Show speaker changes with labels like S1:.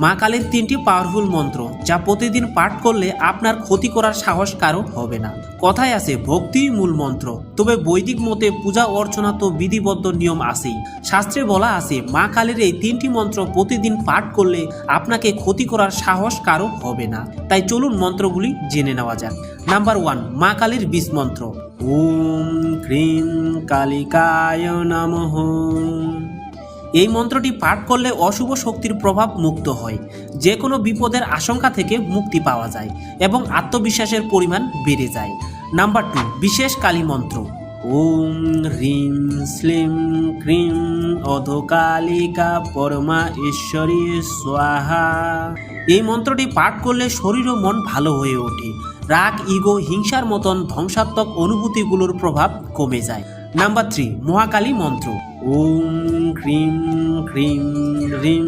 S1: মা কালীর 3টি পাওয়ারফুল মন্ত্র যা প্রতিদিন পাঠ করলে আপনার ক্ষতি করার সাহস কারো হবে না। কথায় আছে ভক্তিই মূল মন্ত্র, তবে বৈদিক মতে পূজা অর্চনা তো বিধিবদ্ধ নিয়ম আছেই। শাস্ত্রে বলা আছে মা কালীর এই 3টি মন্ত্র প্রতিদিন পাঠ করলে আপনাকে ক্ষতি করার সাহস কারো হবে না। তাই চলুন মন্ত্রগুলি জেনে নেওয়া যাক। নাম্বার 1, মা কালীর বীজ মন্ত্র। ওম ক্রিম কালিকায় নমঃ। এই মন্ত্রটি পাঠ করলে অশুভ শক্তির প্রভাব মুক্ত হয়, যে কোনো বিপদের আশঙ্কা থেকে মুক্তি পাওয়া যায় এবং আত্মবিশ্বাসের পরিমাণ বেড়ে যায়। নাম্বার 2, বিশেষ কালী মন্ত্র। ওম হ্রিম শ্লিম ক্রিম অধকালিকা পরমা ঈশ্বরী স্বাহা। এই মন্ত্রটি পাঠ করলে শরীর ও মন ভালো হয়ে ওঠে, রাগ, ইগো, হিংসার মতন ধ্বংসাত্মক অনুভূতিগুলোর প্রভাব কমে যায়। নাম্বার 3, মহাকালী মন্ত্র। ওম ক্রিম ক্রিম রিম